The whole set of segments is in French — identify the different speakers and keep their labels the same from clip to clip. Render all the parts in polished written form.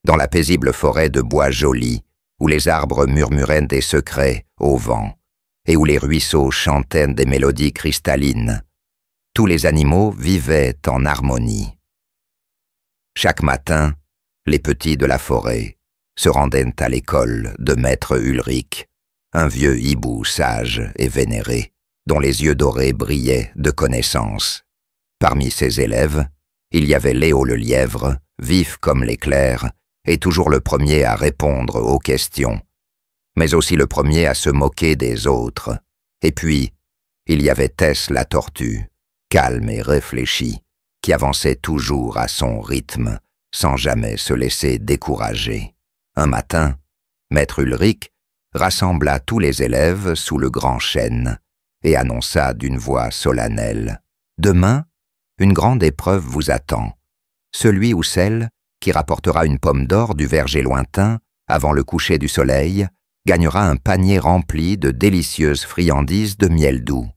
Speaker 1: dans la paisible forêt de bois joli, où les arbres murmuraient des secrets au vent, et où les ruisseaux chantaient des mélodies cristallines, tous les animaux vivaient en harmonie. Chaque matin, les petits de la forêt se rendaient à l'école de maître Ulrich, un vieux hibou sage et vénéré, dont les yeux dorés brillaient de connaissance. Parmi ses élèves, il y avait Léo le lièvre, vif comme l'éclair, et toujours le premier à répondre aux questions, mais aussi le premier à se moquer des autres. Et puis, il y avait Tess la tortue, calme et réfléchie, qui avançait toujours à son rythme, sans jamais se laisser décourager. Un matin, maître Ulrich rassembla tous les élèves sous le grand chêne et annonça d'une voix solennelle: « Demain, une grande épreuve vous attend. Celui ou celle qui rapportera une pomme d'or du verger lointain avant le coucher du soleil gagnera un panier rempli de délicieuses friandises de miel doux,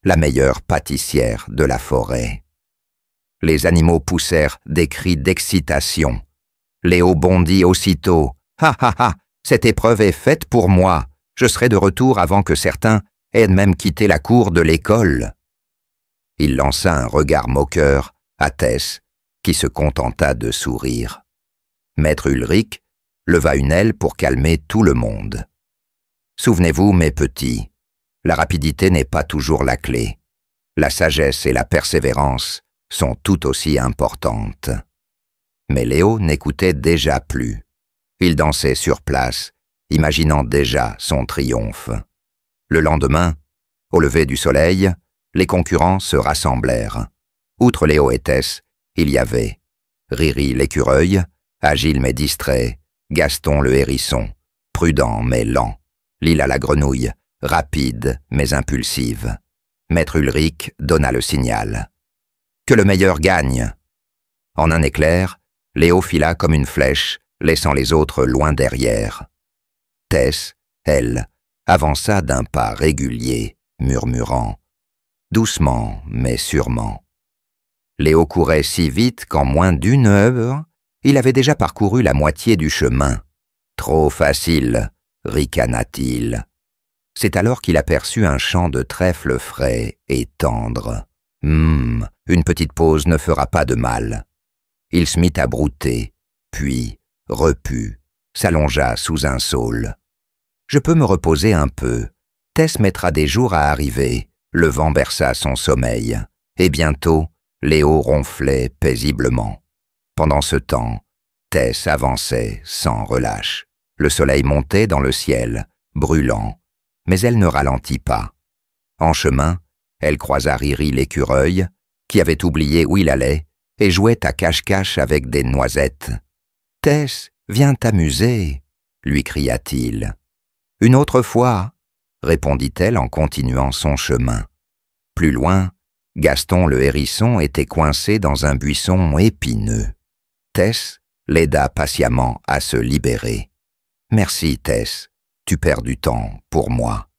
Speaker 1: la meilleure pâtissière de la forêt. » Les animaux poussèrent des cris d'excitation. Léo bondit aussitôt. « Ha ha ha! Cette épreuve est faite pour moi. Je serai de retour avant que certains aient même quitté la cour de l'école. » Il lança un regard moqueur à Tess, qui se contenta de sourire. Maître Ulrich leva une aile pour calmer tout le monde. « Souvenez-vous, mes petits, la rapidité n'est pas toujours la clé. La sagesse et la persévérance sont tout aussi importantes. » Mais Léo n'écoutait déjà plus. Il dansait sur place, imaginant déjà son triomphe. Le lendemain, au lever du soleil, les concurrents se rassemblèrent. Outre Léo et Tess, il y avait Riri l'écureuil, agile mais distrait, Gaston le hérisson, prudent mais lent, Lila la grenouille, rapide mais impulsive. Maître Ulrich donna le signal. « Que le meilleur gagne !» En un éclair, Léo fila comme une flèche, laissant les autres loin derrière. Tess, elle, avança d'un pas régulier, murmurant « doucement mais sûrement ». Léo courait si vite qu'en moins d'une heure, il avait déjà parcouru la moitié du chemin. « Trop facile », ricana-t-il. C'est alors qu'il aperçut un champ de trèfle frais et tendre. « Une petite pause ne fera pas de mal. » Il se mit à brouter, puis reput, s'allongea sous un saule. « Je peux me reposer un peu. Tess mettra des jours à arriver. » Le vent berça son sommeil, et bientôt, Léo ronflait paisiblement. Pendant ce temps, Tess avançait sans relâche. Le soleil montait dans le ciel, brûlant, mais elle ne ralentit pas. En chemin, elle croisa Riri l'écureuil, qui avait oublié où il allait, et jouait à cache-cache avec des noisettes. « Tess, viens t'amuser !» lui cria-t-il. « Une autre fois !» répondit-elle en continuant son chemin. Plus loin, Gaston le hérisson était coincé dans un buisson épineux. Tess l'aida patiemment à se libérer. « Merci, Tess, tu perds du temps pour moi. »«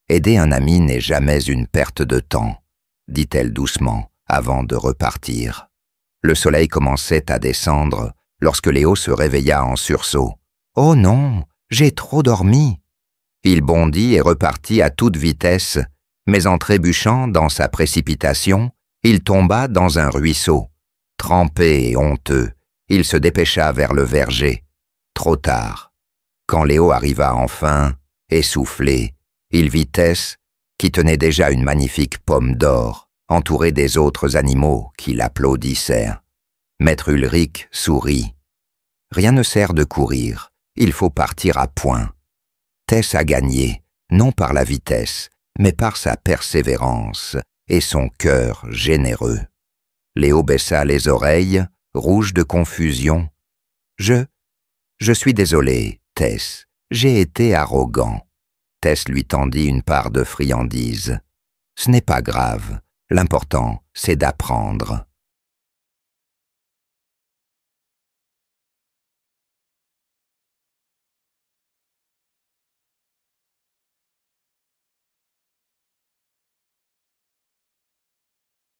Speaker 1: Aider un ami n'est jamais une perte de temps, » dit-elle doucement avant de repartir. Le soleil commençait à descendre lorsque Léo se réveilla en sursaut. « Oh non, j'ai trop dormi !» Il bondit et repartit à toute vitesse, mais en trébuchant dans sa précipitation, il tomba dans un ruisseau. Trempé et honteux, il se dépêcha vers le verger. Trop tard. Quand Léo arriva enfin, essoufflé, il vit Tess, qui tenait déjà une magnifique pomme d'or, entourée des autres animaux qui l'applaudissaient. Maître Ulrich sourit. « Rien ne sert de courir, il faut partir à point. » Tess a gagné, non par la vitesse, mais par sa persévérance et son cœur généreux. Léo baissa les oreilles, rouge de confusion. « Je suis désolé, Tess, j'ai été arrogant. » Tess lui tendit une part de friandise. « Ce n'est pas grave, l'important, c'est d'apprendre. »